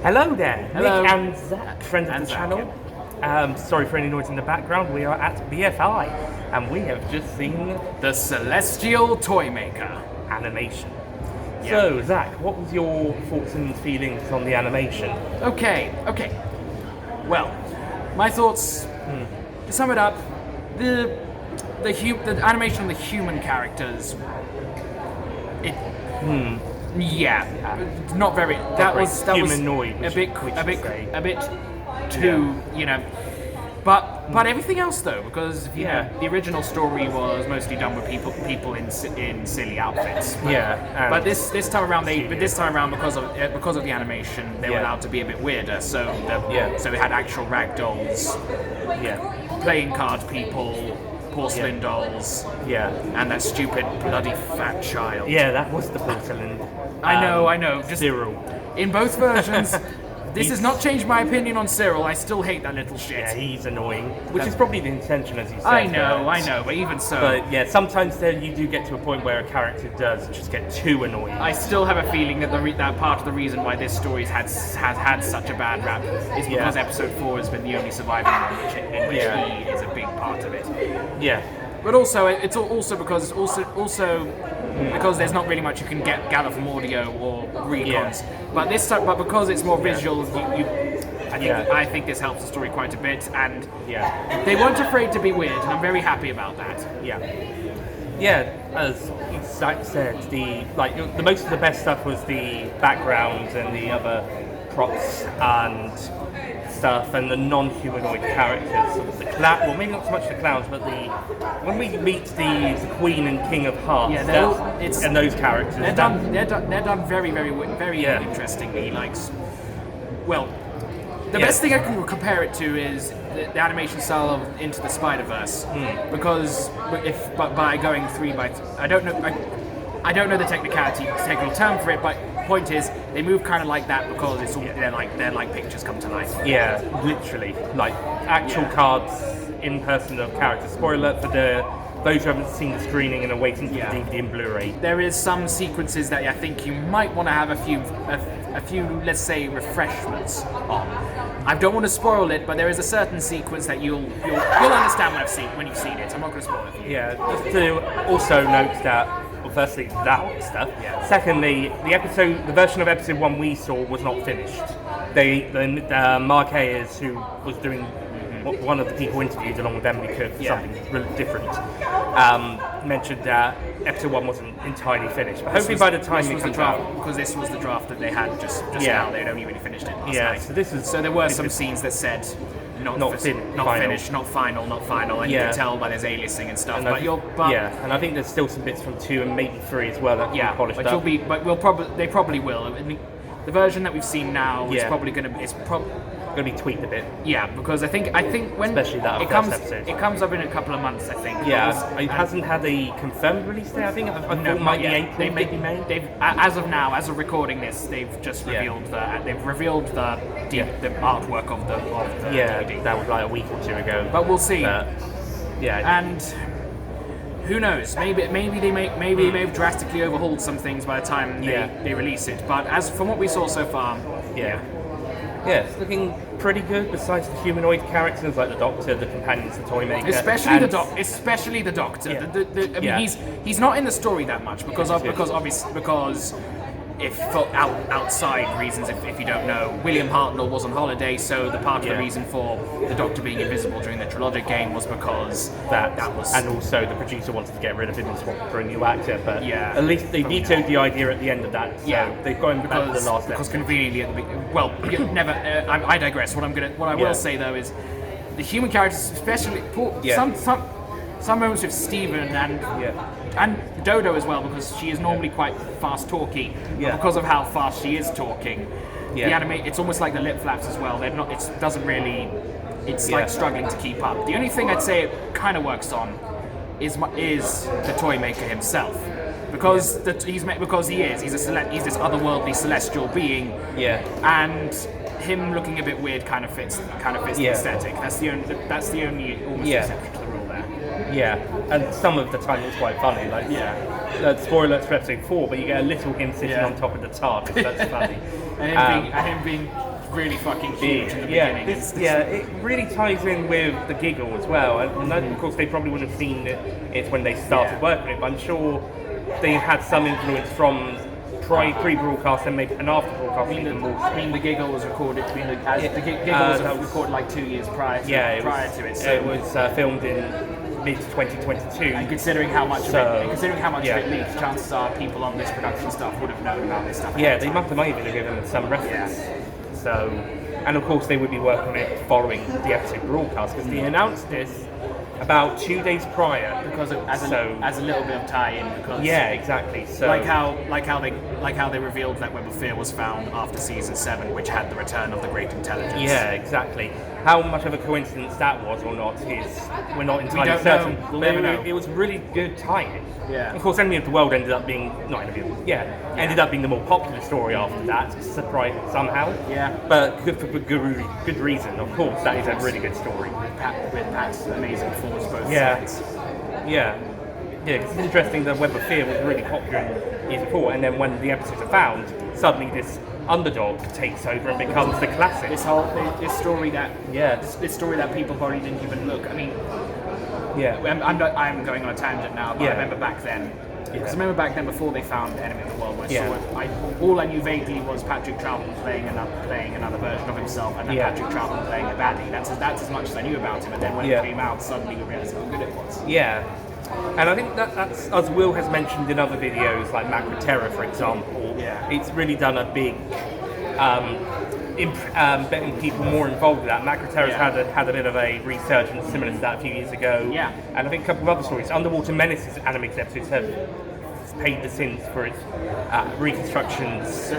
Hello there, Hello. Nick and Zak, friends of the Zak, channel. Sorry for any noise in the background. We are at BFI, and we have just seen The Celeatial Toymaker. animation. Yeah. So, Zak, what was your thoughts and feelings on the animation? Okay. Well, my thoughts. To sum it up, the animation of the human characters. Not very. That was humanoid, a bit too, But everything else though, because the original story was mostly done with people in silly outfits. But this time around because of the animation, they were allowed to be a bit weirder. So we had actual rag dolls, playing card people, porcelain dolls, and that stupid bloody fat child. Yeah, that was the porcelain. I know. Just Cyril. in both versions. This has not changed my opinion on Cyril. I still hate that little shit. Yeah, he's annoying, which is probably the intention, as you said. I know, but even so. But yeah, sometimes then you do get to a point where a character does just get too annoying. I still have a feeling that that part of the reason why this story has had such a bad rap is because episode 4 has been the only surviving one, in which he is a big part of it. Yeah. But also, it's also because there's not really much you can gather from audio or recons. But because it's more visual, I think this helps the story quite a bit, and they weren't afraid to be weird, and I'm very happy about that. Yeah, as Zak said, the most of the best stuff was the backgrounds and the other props and stuff, and the non-humanoid characters. Well, maybe not so much the clowns, but when we meet the Queen and King of Hearts, and those characters, they're done very, very, very interestingly. The best thing I can compare it to is the animation style of Into the Spider-Verse, because by going 3x, I don't know the technical term for it, but point is they move kind of like that because they're like pictures come to life. Yeah, literally, like actual cards in person of characters. Spoiler alert for those who haven't seen the screening and are waiting for the DVD and Blu-ray. There is some sequences that I think you might want to have a few, let's say, refreshments on. I don't want to spoil it, but there is a certain sequence that you'll understand when you've seen it. I'm not going to spoil it for you. Yeah, just to also note that, well, firstly, that stuff. Yeah. Secondly, the version of episode 1 we saw was not finished. Mark Ayers, who was doing one of the people interviewed along with Emily Cook for something really different, mentioned that episode 1 wasn't entirely finished. But hopefully by the time it comes out, because this was the draft that they had just now, they'd only really finished it last night. So there were some scenes that said not finished, not final, and you can tell by there's aliasing and stuff. And I think there's still some bits from 2 and maybe 3 as well that can be polished up. They probably will. I mean, the version that we've seen now is probably going to be tweaked a bit. Yeah, because I think when especially that it comes up in a couple of months, I think. Yeah, it hasn't had a confirmed release date. I think I thought it might be April, maybe May. As of recording this, they've just revealed the artwork of the DVD. That was like a week or 2 ago. But we'll see. And who knows? Maybe they may have drastically overhauled some things by the time they release it. But as from what we saw so far, it's looking pretty good. Besides the humanoid characters like the Doctor, the companions, the Toymaker, especially the Doctor. I mean, he's not in the story that much because if for outside reasons, if you don't know, William Hartnell was on holiday, so the part of the reason for the Doctor being invisible during the trilogic game was because that was, and also the producer wanted to get rid of him and swap for a new actor. But at least they vetoed the idea at the end of that. So they've gone back to the last. Because conveniently, I digress. What I will say though is the human characters, especially some moments with Steven and Dodo as well, because she is normally quite fast talky. But because of how fast she is talking, it's almost like the lip flaps as well. They're not. It doesn't really. It's like struggling to keep up. The only thing I'd say it kind of works on is the Toymaker himself, because he's this otherworldly celestial being. And him looking a bit weird kind of fits the aesthetic. That's the only almost exception to the rule there. Yeah, and some of the time it's quite funny. Like, spoiler alert for episode 4, but you get a little him sitting on top of the TARDIS. That's funny. And him being really fucking huge in the beginning. It really ties in with the giggle as well. And of course, they probably would have seen it when they started working it, but I'm sure they had some influence from pre-broadcast and maybe an after broadcast. I mean, the giggle was recorded. The giggle was recorded like 2 years prior to it. So it was filmed in mid 2022. And considering how much of it leaked, chances are people on this production staff would have known about this stuff. Yeah, they must have even given them some reference. Yeah. So, and of course they would be working on it following the episode broadcast because they announced this about 2 days prior because as a little bit of tie-in because exactly. So like how they revealed that Web of Fear was found after season 7, which had the return of the Great Intelligence. Yeah, exactly. How much of a coincidence that was or not is we're not entirely certain. We'll never know. It was really good tie-in. Yeah. Of course, Enemy of the World ended up being ended up being the more popular story after that, surprise somehow. Yeah. But good reason. Of course, that is a really good story. With Pat's amazing performance both sides. Yeah, it's interesting that Web of Fear was really popular in years before, and then when the episodes are found, suddenly this underdog takes over and becomes the classic. This story that people probably didn't even look. I mean, I'm going on a tangent now, but I remember back then. Because I remember back then, before they found Enemy of the World, all I knew vaguely was Patrick Troughton playing another version of himself, and then Patrick Troughton playing a baddie. That's as much as I knew about him. And then when it came out, suddenly we realized how good it was. Yeah, and I think that's as Will has mentioned in other videos, like Macro Terror, for example. Yeah, it's really done a big. Getting people more involved with that. Macro Terror's had a bit of a resurgence similar to that a few years ago. Yeah. And I think a couple of other stories. Underwater Menaces animated episodes have paid the sins for its reconstructions.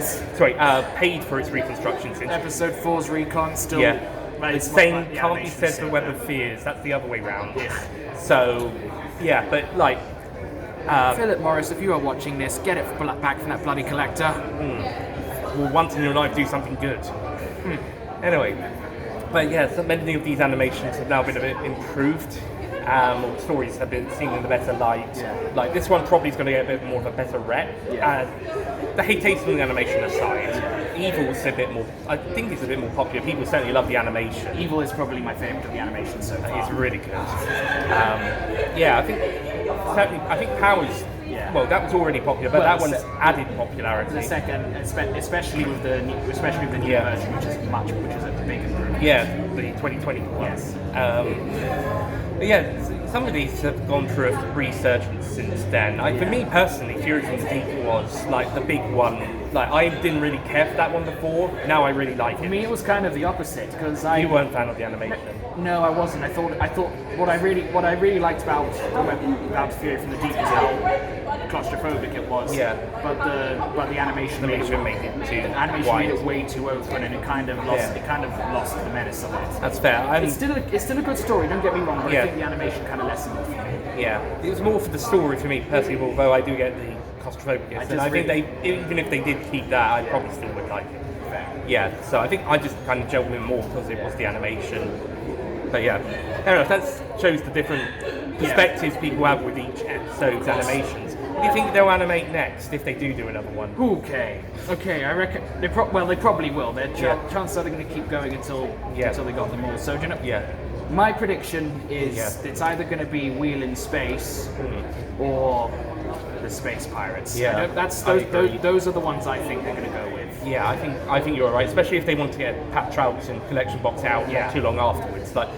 Paid for its reconstructions. Episode 4's recon still. The same can't be said for Web of Fears. That's the other way round. So, but like. Philip Morris, if you are watching this, get it back from that bloody collector. Will once in your life do something good. Anyway, but so many of these animations have now been a bit improved. Or stories have been seen in the better light. Like this one probably is going to get a bit more of a better rep. The hate taste from the animation aside, Evil's a bit more. I think it's a bit more popular. People certainly love the animation. Evil is probably my favourite of the animation so far. It's really good. I think Powers. Well, that was already popular, but that one's added popularity. The second, especially with the new version, which is a big improvement. Yeah, the 2020 one. Yes. Some of these have gone through a resurgence since then. For me personally, Fury from the Deep was like the big one. Like I didn't really care for that one before. Now I really like it. For me, it was kind of the opposite because you weren't a fan of the animation. No, I wasn't. I thought what I really liked about Fury from the Deep is how claustrophobic it was. But the animation made it way too open, and it kind of lost the menace of it. That's fair. It's still a good story. Don't get me wrong, but I think the animation kind of lessened it for me. Yeah, it was more for the story for me personally. Although I do get the claustrophobic, and I think even if they did keep that, I probably still would like it. Fair. Yeah, so I think I just kind of gelled in more because it was the animation. But anyway, that shows the different perspectives people have with each episode's animations. What do you think they'll animate next if they do another one? Okay, I reckon they probably will. Their chances are they're going to keep going until they got them all. So do you know? My prediction is it's either going to be Wheel in Space or the Space Pirates. Those are the ones I think they're going to go with. Yeah, I think you're right, especially if they want to get Pat Troughton collection box out not too long afterwards. Like,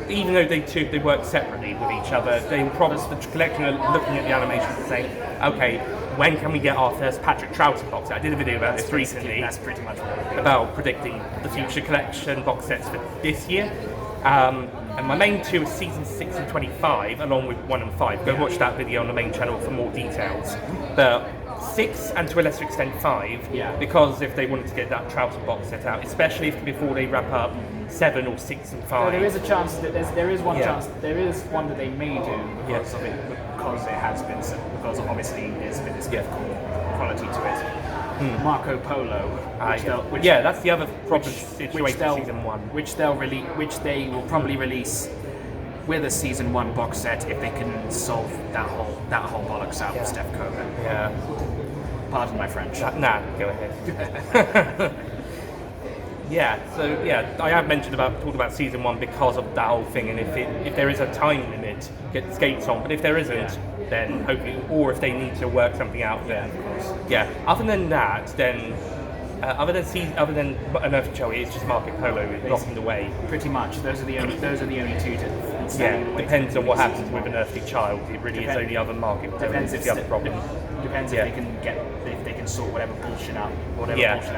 even though they work separately with each other, they will probably the collection are looking at the animation and saying, okay, when can we get our first Patrick Troughton box set? I did a video about this recently. That's pretty much what about predicting the future collection box sets for this year. And my main two are season 6 and 25, along with 1 and 5. Go watch that video on the main channel for more details. But 6 and to a lesser extent 5, because if they wanted to get that Troughton box set out, especially if before they wrap up 7 or 6 and 5. There is a chance that there is one that they may do because of it, because it has been because obviously there's been this difficult quality to it. Marco Polo, that's the other problem situation for season 1, which they will probably release with a season 1 box set if they can solve that whole bollocks out with Steph Kogan. Yeah. Pardon my French. Nah, go ahead. Yeah, so I have talked about season 1 because of that whole thing, and if there is a time limit, get the skates on. But if there isn't, then hopefully, or if they need to work something out, then of course. Yeah. Other than that, then other than Unearthed Joey, it's just Market Polo blocking the way. Pretty much. Those are the only two to. Depends on what happens with an earthly child. It really is only other Market Polo. Depends if the other problem. Depends if they can sort whatever bullshit out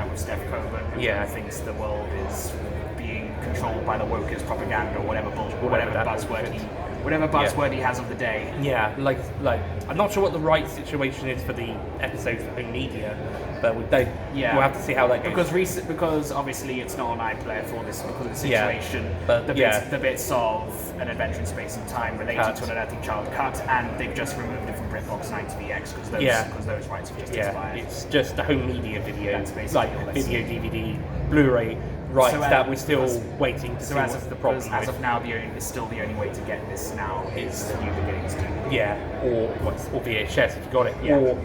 with Steph Coburn, who thinks the world is being controlled by the wokeist propaganda or whatever buzzword he has of the day. Yeah, like I'm not sure what the right situation is for the episodes for home media, but we'll have to see how that goes. Because obviously it's not on iPlayer for this because of the situation. But the bits of An Adventure in Space and Time related to an Unearthly Child cut, and they've just removed it from BritBox 90VX because those rights have just expired. It's just the home media video, like video, DVD, Blu-ray rights that we're still waiting to see what's the problem. As of now, it's still the only way to get this now is the New Beginnings DVD. Yeah, or VHS if you got it, or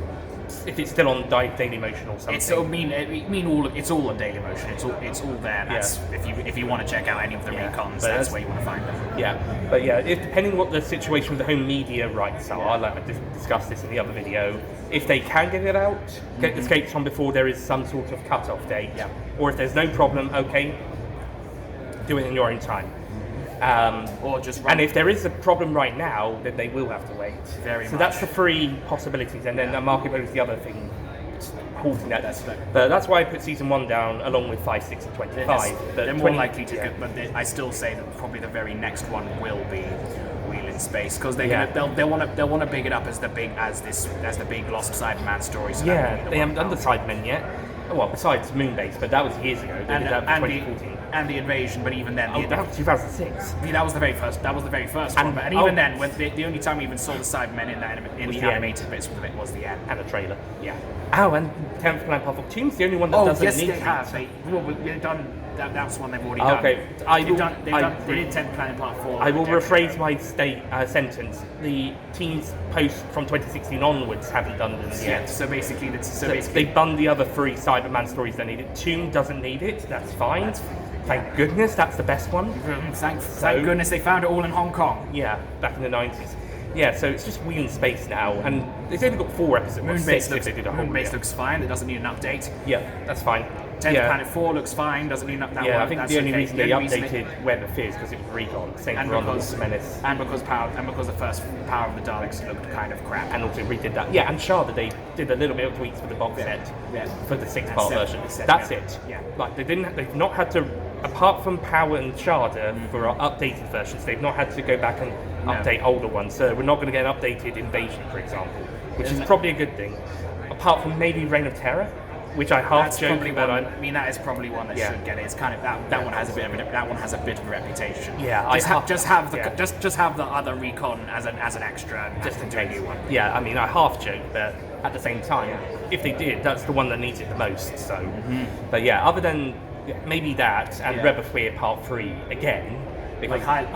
if it's still on Daily Motion or something. It's all on Daily Motion. It's all there. That's if you want to check out any of the recons, that's where you want to find them. Yeah, but depending on what the situation with the home media rights are, like I discussed this in the other video, if they can get it out, get the skates on before there is some sort of cut-off date, or if there's no problem, do it in your own time. Or just and if there is a problem right now, then they will have to wait. So that's the 3 possibilities, and then the Market Polo is the other thing halting that. But that's why I put season 1 down along with 5, 6, and 25. They're more likely to get, but I still say that probably the very next one will be Wheel in Space because they'll want to big it up as the big Lost Cyberman story. So they haven't done the Cybermen yet. Well, besides Moonbase, but that was years ago. They did that in 2014. And the Invasion, but even then, that was 2006. That was the very first. That was the very first one. And even then, the only time we even saw the Cybermen in the animated bits of it was the end and a trailer. Yeah. Oh, and 10th Planet Path of Tomb's the only one that doesn't need they have. They've done. That's one they've already done. Okay, they did 10th Planet Part 4. I will rephrase my sentence. The teams post from 2016 onwards haven't done them yet. So basically, they've done the other 3 Cyberman stories they need it. Tomb doesn't need it. That's fine. Thank goodness, that's the best one. Thank goodness they found it all in Hong Kong. Yeah, back in the 90s. Yeah, so it's just Wheel in Space now, and they've only got 4 episodes. Moonbase looks fine. It doesn't need an update. Yeah, that's fine. 10th Planet 4 looks fine. Doesn't need that one. I think the only reason they updated Web of Fears because it was recon. Same for Ronald's Menace. And because the first Power of the Daleks looked kind of crap. And also redid that. Yeah, and Shada, they did a little bit of tweaks for the box set for the 6-part version. That's it. Yeah. Like they've not had to, apart from Power and Shada for our updated versions, they've not had to go back and update older ones. So we're not going to get an updated Invasion, for example, which is probably a good thing. Apart from maybe Reign of Terror, which I half joke about. That is probably one that should get it. It's kind of that one has a bit of a reputation. Yeah, just have the other recon as an extra, just to do a new one. Yeah, I mean I half joke, but at the same time, if they did, that's the one that needs it the most. So, but other than maybe that and Rebel Fear Part 3 again. Because,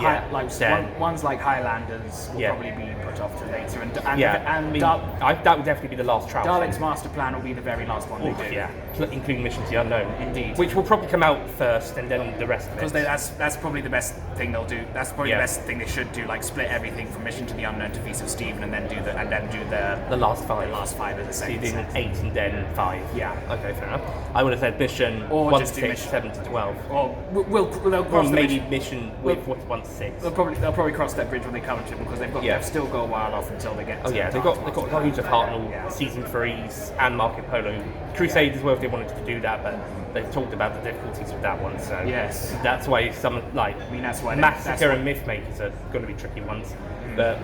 ones like Highlanders will probably be put off to later, that would definitely be the last trial. Dalek's Master Plan will be the very last one they do. Yeah, including Mission to the Unknown. Indeed. Which will probably come out first, and then the rest of it. Because that's probably the best thing they'll do. That's probably the best thing they should do. Like split everything from Mission to the Unknown to Feast of Stephen, and then do the last 5. The last 5 as a second. So 8 and then 5. Yeah. Okay, fair enough. I would have said Mission 1 to 6, 7 to 12. Or maybe Mission with 1 to 6. They'll probably cross that bridge when they come to it because they've still got a while off until they get to they've got loads of Hartnell season 3s and Market Polo. Crusade as well if they wanted to do that, but they've talked about the difficulties with that one, so that's why Massacre and Mythmakers are going to be tricky ones. But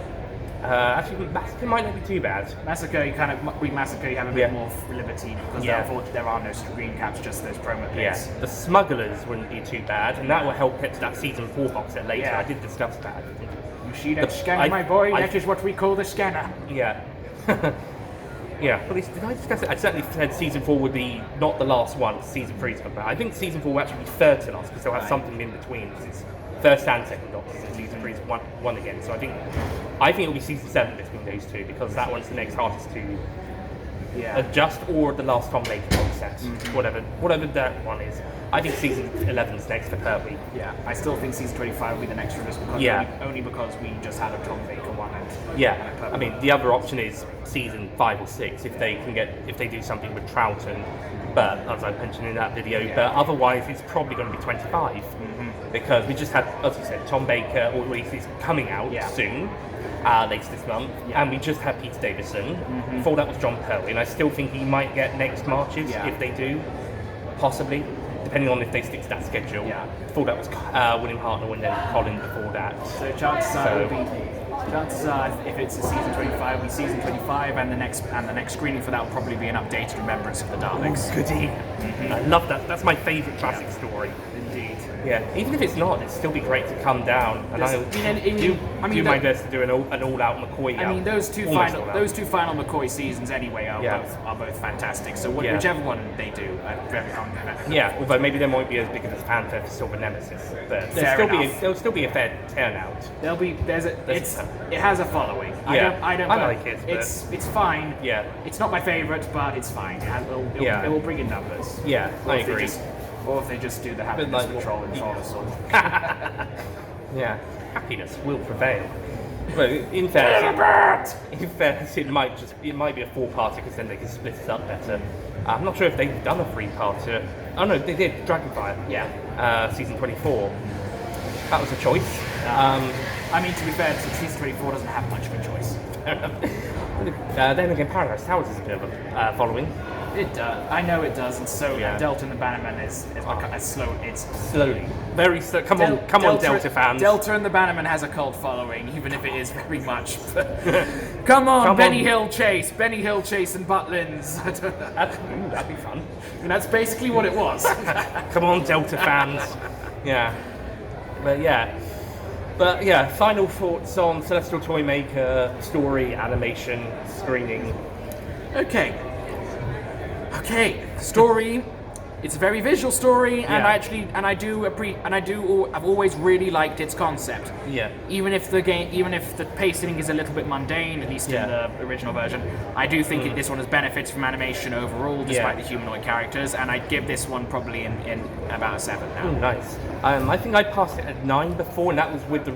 actually Massacre might not be too bad. Massacre you have a bit more liberty because there are no screen caps, just those promo plates. The Smugglers wouldn't be too bad, and that will help get to that season 4 box set later. I did discuss that. You see that scanner, my boy? That is what we call the scanner. Yeah. Well, did I discuss it? I certainly said season 4 would be not the last one. Season 3 is coming back. I think season 4 will actually be third to last because they'll have something in between. It's first and second Doctor, so season 3 is one again. So I think it'll be season 7 between those two because that one's the next hardest to Just or the last Toymaker box set, whatever that one is. I think season 11's next for Kirby. Yeah, I still think season 25 will be the next release because only because we just had a Toymaker one. I mean, the other option is season 5 or 6 if they do something with Troughton. But as I mentioned in that video, but otherwise it's probably going to be 25 because we just had, as you said, Toymaker, or at least it's coming out soon. Later this month, and we just had Peter Davison. Before that was John Pertwee, and I still think he might get next Marches if they do, possibly, depending on if they stick to that schedule. Before that was William Hartnell, and then Colin before that. So chances are, if it's a season 25, it'll be season 25, and the next screening for that will probably be an updated remembrance of the Daleks. Goody! I love that. That's my favourite classic story. Indeed. Yeah, even if it's not, it'd still be great to come down and do my best to do an all-out McCoy. I mean, those two final McCoy seasons anyway are both fantastic. So whichever one they do, I'm very confident. Yeah, although maybe there won't be as big of a fanfare for Silver Nemesis, but there'll still be a fair turnout. It has a following. I like it. It's fine. Yeah, it's not my favourite, but it's fine. It will bring in numbers. Yeah, I agree. Or if they just do the happiness patrol and Twoniversals. Yeah, happiness will prevail. Well, in fairness, it might be a 4-parter because then they can split it up better. I'm not sure if they've done a 3-parter. Oh no, they did. Dragonfire. Yeah. Season 24. That was a choice. I mean, to be fair, season 24 doesn't have much of a choice. Then again, Paradise Towers is a bit of a following. It does. I know it does, and so Delta and the Bannerman is slow. It's slowly, very slow. Come on, Delta fans. Delta and the Bannerman has a cult following, even if it is very much. Come on, Benny Hill Chase and Butlins. That'd be fun. And that's basically what it was. Come on, Delta fans. Yeah, but final thoughts on Celeatial Toymaker story, animation, screening. Okay, story. It's a very visual story, and I've always really liked its concept. Yeah. Even if the pacing is a little bit mundane, at least in the original version, I do think this one has benefits from animation overall, despite the humanoid characters, and I'd give this one probably in about a 7 now. Oh, nice. I think I passed it at 9 before, and that was with the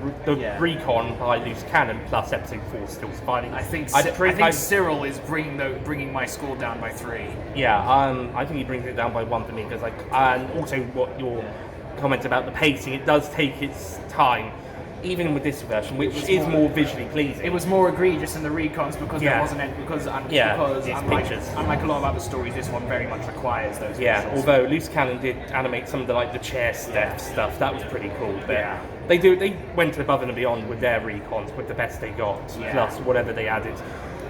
recon by Loose Cannon plus episode 4 still surviving. I think Cyril is bringing my score down by 3. Yeah, I think he brings it down by 1 for me, because and also what your comment about the pacing, it does take its time, even with this version, which is more visually pleasing. It was more egregious in the recons because there wasn't any, because unlike a lot of other stories, this one very much requires those visuals. Although Loose Cannon did animate some of the chair stuff, that was pretty cool. But they went above and beyond with their recons with the best they got, plus whatever they added.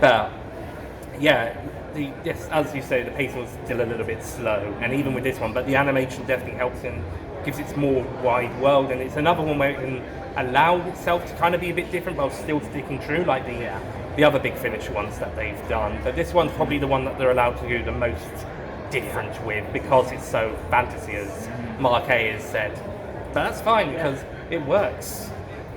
But as you say, the pacing was still a little bit slow, and even with this one, but the animation definitely helps and gives it more wide world, and it's another one where it can allow itself to kind of be a bit different while still sticking true, like the other Big Finish ones that they've done. But this one's probably the one that they're allowed to do the most different with, because it's so fantasy, as Mark A has said. But that's fine, because it works.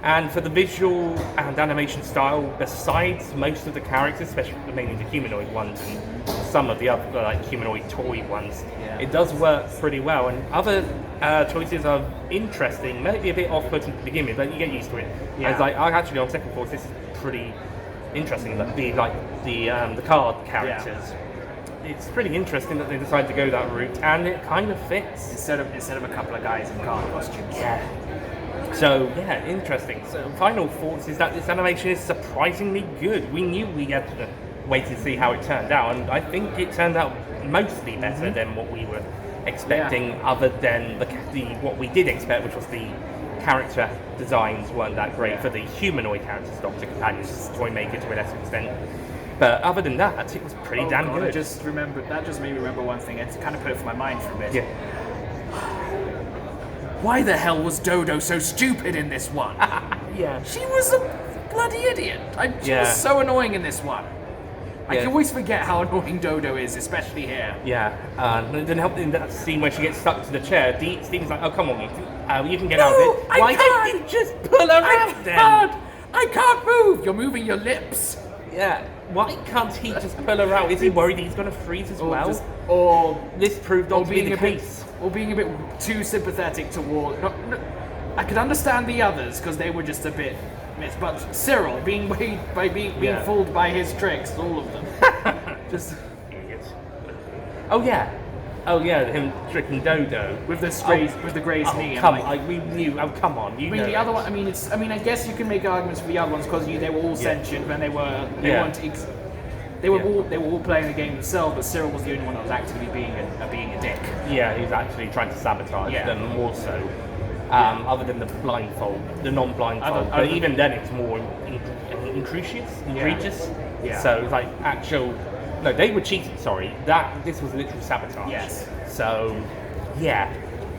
And for the visual and animation style, besides most of the characters, especially mainly the humanoid ones and some of the other humanoid toy ones, it does work pretty well. And other choices are interesting, maybe a bit off-putting to begin with, but you get used to it. Yeah. Actually on second thoughts, this is pretty interesting. The card characters. Yeah. It's pretty interesting that they decided to go that route, and it kind of fits instead of a couple of guys in card costumes. Yeah. So, interesting. So, final thoughts is that this animation is surprisingly good. We knew we had to wait to see how it turned out, and I think it turned out mostly better than what we were expecting, other than what we did expect, which was the character designs weren't that great for the humanoid characters, Doctor Companions, Toymaker to a lesser extent. But other than that, it was pretty damn good. That just made me remember one thing. It kind of put it from my mind for a bit. Yeah. Why the hell was Dodo so stupid in this one? She was a bloody idiot. She was so annoying in this one. I can always forget how annoying Dodo is, especially here. It didn't help in that scene where she gets stuck to the chair. Steven's like, oh, come on, you can get out of it. Why don't you just pull her out then? I can't move. You're moving your lips. Yeah, why can't he just pull her out? Is he worried he's going to freeze as well? Or this proved not to be the case. Or being a bit too sympathetic toward... I could understand the others, because they were just a bit... But Cyril, being fooled by his tricks, all of them. Just... Idiots. Oh yeah, him tricking Dodo with the Grey's knee. Come on, we knew. Oh come on, you know. The other one. I mean, I guess you can make arguments for the other ones because they were all sentient when they weren't. They were all playing the game themselves, but Cyril was the only one that was actively being a dick. Yeah, he was actually trying to sabotage them more so. Other than the blindfold, the non-blindfold. But even then, it's more egregious. Yeah. So it's like actual. No, they were cheating. Sorry, this was literal sabotage. Yes. So, yeah,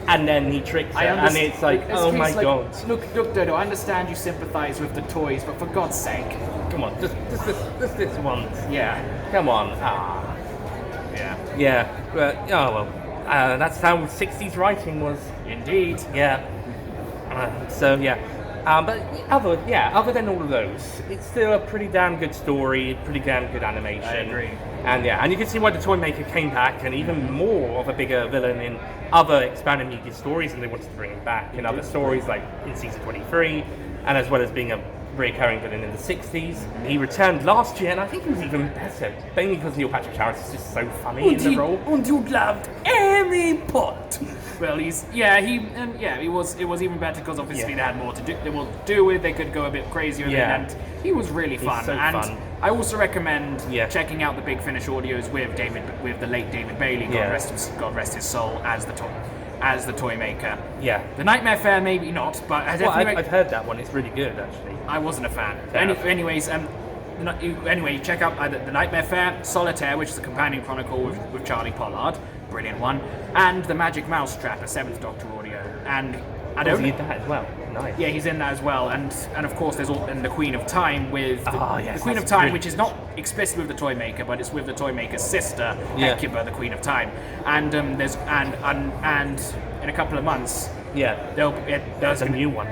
and then he tricks her, and it's like, oh my god. Look, Dodo. I understand you sympathise with the toys, but for God's sake, come on, just this once. Yeah. Come on. Yeah. Yeah. But that's how '60s writing was. Indeed. Yeah. So yeah. But other than all of those, it's still a pretty damn good story, pretty damn good animation. I agree. And you can see why the Toymaker came back, and even more of a bigger villain in other expanded media stories, and they wanted to bring him back in other stories, like in season 23, and as well as being a recurring villain in the 60s. He returned last year, and I think he was even better, mainly because Neil Patrick Harris is just so funny in the role. And you loved Harry Potter. Well, it was even better because obviously they had more to do with. They could go a bit crazy with it, and he was really fun. So fun. I also recommend checking out the Big Finish audios with the late David Bailey. God rest his soul, as the Toymaker. Yeah. The Nightmare Fair, maybe not, but I've heard that one. It's really good, actually. I wasn't a fan. Anyway, check out either the Nightmare Fair, Solitaire, which is a companion chronicle with Charlie Pollard, brilliant one, and the Magic Mousetrap, a Seventh Doctor audio. And he's in that as well. Nice. Yeah, he's in that as well, and of course there's the Queen of Time with the Queen of Time, brilliant. Which is not explicitly with the Toymaker, but it's with the Toymaker's sister, Hecuba, the Queen of Time, and there's and in a couple of months, there's a new one.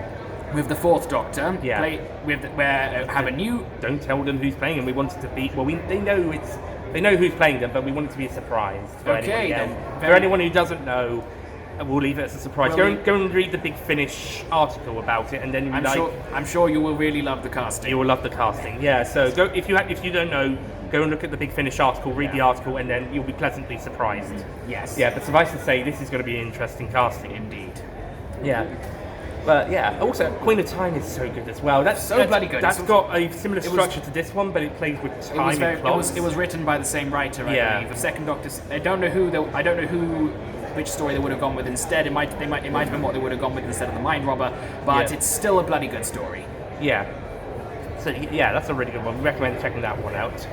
With the Fourth Doctor, have a new. Don't tell them who's playing them. We want it to be they know who's playing them, but we want it to be a surprise for anyone who doesn't know. We'll leave it as a surprise. Go and read the Big Finish article about it, and then I'm sure you will really love the casting. You will love the casting. Yeah. So go if you don't know, go and look at the Big Finish article, read the article, and then you'll be pleasantly surprised. Yes. Yeah. But suffice to say, this is going to be an interesting casting indeed. Yeah. But yeah, also Queen of Time is so good as well. That's bloody good. That's got a similar structure to this one, but it plays with time and clocks. It was written by the same writer, I believe. The Second Doctor. I don't know which story they would have gone with instead. It might have been what they would have gone with instead of the Mind Robber, but it's still a bloody good story. Yeah. So that's a really good one. We recommend checking that one out.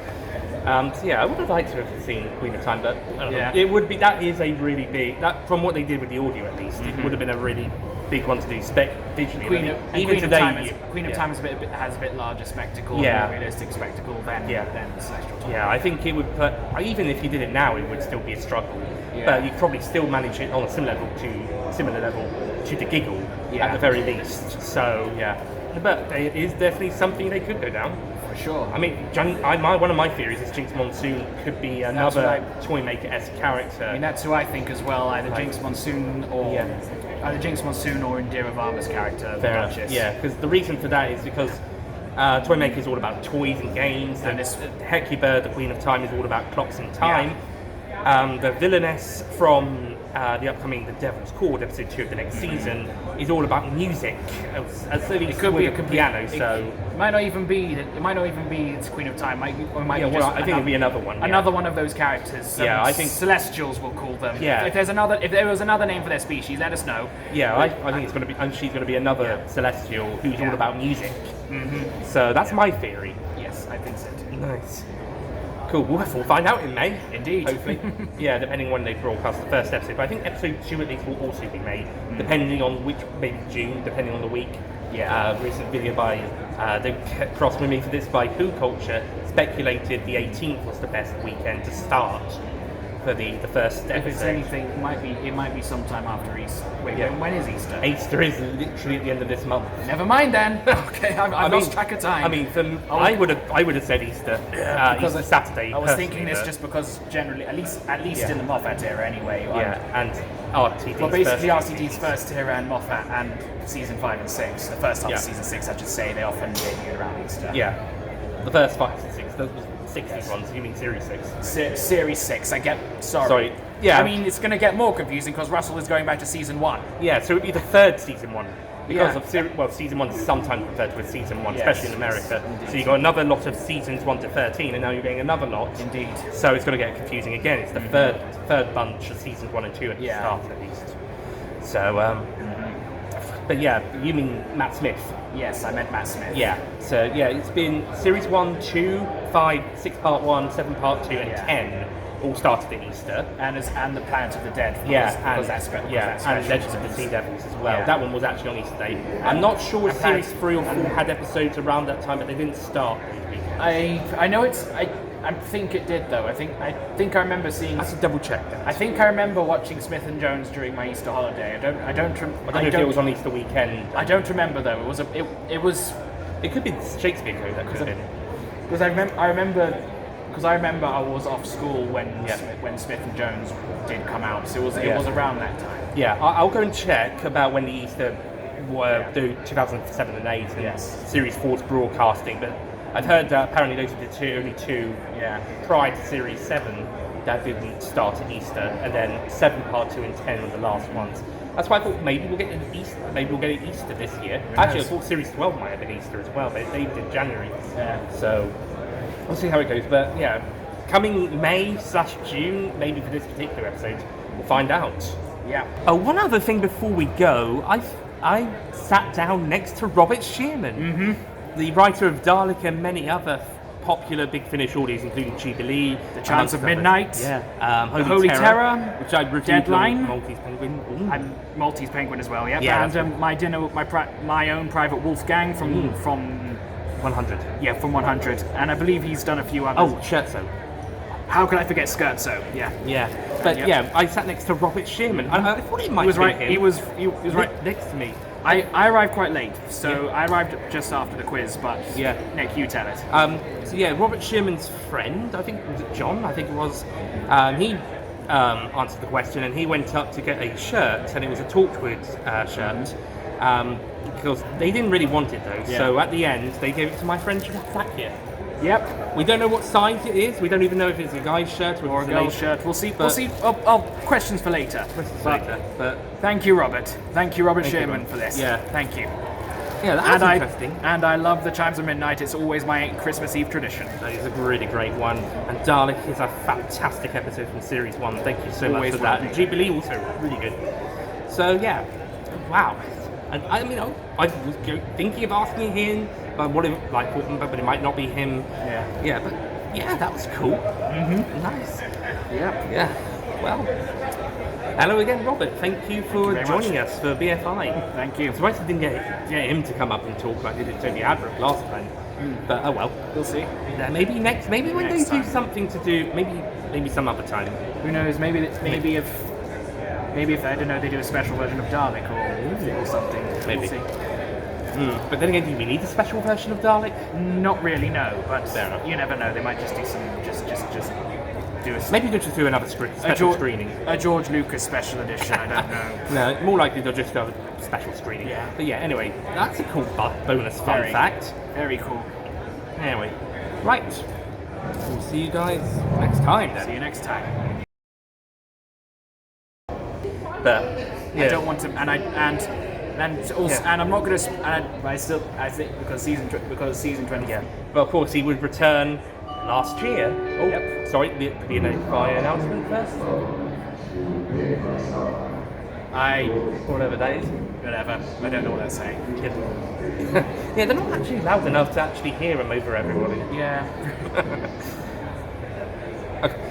I would have liked to have seen Queen of Time, but it would be. That is a really big. That from what they did with the audio, at least, it would have been a really big one to do visually. Queen of Time has a bit larger spectacle, more realistic spectacle than the Celestial Toymaker. Yeah, I think it would put, even if you did it now, it would still be a struggle. Yeah. But you'd probably still manage it on a similar level to the Giggle at the very least. So but it is definitely something they could go down. For sure. I mean, one of my theories is Jinx Monsoon could be another Toymaker-esque character. I mean, that's who I think as well. Either Jinx Monsoon or Indira Varma's character, the Duchess. Yeah, because the reason for that is because Toymaker is all about toys and games, and Hecuba, the Queen of Time, is all about clocks and time. The villainess from the upcoming The Devil's Chord, episode 2 of the next season, is all about music. It could be a piano. It might not even be. It might not even be its Queen of Time. I think it'll be another one. Another one of those characters. I think Celestials will call them. Yeah. If there was another name for their species, let us know. Yeah, I think it's going to be. And she's going to be another Celestial who's all about music. Mm-hmm. So that's my theory. Yes, I think so too. Nice. Cool. We'll find out in May. Indeed. Hopefully. Depending on when they broadcast the first episode. But I think episode 2 at least will also be May, depending on maybe June, depending on the week. Recent video by they crossed with me for this by Who Culture speculated the 18th was the best weekend to start for the first episode. If it's anything, it might be sometime after Easter. Wait, when is Easter? Easter is literally at the end of this month. Never mind then. Okay, I've lost track of time. I mean, I would have said Easter. Because Easter Saturday. I was thinking this just because generally, at least in the Moffat era anyway. And RTD's well, basically RTD's first era and Moffat and season 5 and 6. The first half of season 6, I should say, they often debut around Easter. Yeah, the first 5 and 6. Those were 60s ones. You mean Series 6? Series 6. I get. Sorry. Yeah. I mean, it's going to get more confusing because Russell is going back to season 1. Yeah, so it would be the third season 1. Because of season 1 is sometimes referred to as season 1, especially in America. Indeed. So you got another lot of seasons 1 to 13, and now you're getting another lot. Indeed. So it's going to get confusing again. It's the third bunch of seasons 1 and 2 at the start, at least. So, but yeah, you mean Matt Smith? Yes, I meant Matt Smith. Yeah. So yeah, it's been series 1, 2, 5, 6 part 1, 7 part 2, and 10. All started at Easter, and the Planet of the Dead. And Legends of the Sea Devils as well. That one was actually on Easter Day. I'm not sure if Series 3 or 4 had episodes around that time, but they didn't start. I know it's. I think it did though. I think I remember seeing. I have to double check that. I think I remember watching Smith and Jones during my Easter holiday. I don't know if it was on Easter weekend. I don't remember though. It could be Shakespeare Code. That could have been. Because I remember I was off school when Smith and Jones did come out, so it was around that time. Yeah, I'll go and check about when the Easter were 2007 and 8 and Series 4's broadcasting, but I've heard that apparently those are the only two prior to Series 7 that didn't start at Easter, and then 7 part 2 and 10 were the last ones. That's why I thought maybe we'll get an Easter. Maybe we'll get an Easter this year. Actually, I thought Series 12 might have been Easter as well, but they did January. So we'll see how it goes. But yeah, coming May/June, maybe for this particular episode, we'll find out. Yeah. Oh, one other thing before we go, I sat down next to Robert Sherman, the writer of Dalek and many other popular Big Finish audios, including Jubilee, The Chance of Midnight, Holy Terror, which I reviewed, Deadline, Maltese Penguin, and Maltese Penguin as well. And my dinner with my own Private Wolfgang from 100. Yeah, from 100, and I believe he's done a few others. Oh, Scherzo. How could I forget Scherzo? But I sat next to Robert Sherman. I thought it might be him. He was right next to me. I arrived quite late, so I arrived just after the quiz. But Nick, you tell it. Robert Sherman's friend, I think was it John? I think it was. He answered the question, and he went up to get a shirt, and it was a Torchwood shirt. Because they didn't really want it though, so at the end they gave it to my friend Zak here. Yep. We don't know what size it is. We don't even know if it's a guy's shirt or a girl's shirt. We'll see. Questions for later. But thank you, Robert. Thank you, Robert Sherman, for this. Yeah. Thank you. Yeah, that's interesting. And I love The Chimes of Midnight. It's always my Christmas Eve tradition. That is a really great one. And Dalek is a fantastic episode from Series 1. Thank you so much for that. And Jubilee also really good. So yeah, wow. And I mean, I was thinking of asking him, but but it might not be him. Yeah, but that was cool. Nice. Yeah. Well, hello again, Robert. Thank you for joining us for BFI. Thank you. I'm surprised I didn't get him to come up and talk like I did Tony Adric last time. But oh well, we'll see. Yeah, maybe when they do something to do, maybe some other time. Who knows? Maybe if I don't know, they do a special version of Dalek or something. Maybe. We'll see. But then again, do we need a special version of Dalek? Not really, no. But you never know. They might just do some, just do a. Maybe they'll just do another special screening. A George Lucas special edition. I don't know. No, more likely they'll just do a special screening. Yeah. But yeah, anyway, that's a cool bonus fun fact. Very cool. Anyway, right. We'll see you guys next time then. See you next time. But I don't want to, and I'm not going to. I think because season 20. Yeah. Well, of course, he would return last year. Oh, yep. Sorry, be a BFI announcement first. Whatever that is. Whatever. I don't know what that's saying. Yeah, they're not actually loud enough to actually hear him over everybody. Yeah. Okay.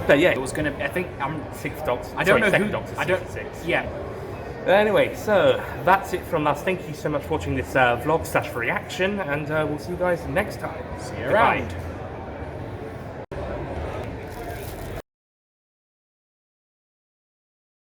But yeah, it was gonna. I think I'm 6 Doctor. I don't know second who. Doctor. I don't. 6. Yeah. Anyway, so that's it from us. Thank you so much for watching this vlog/reaction, and we'll see you guys next time. See you around.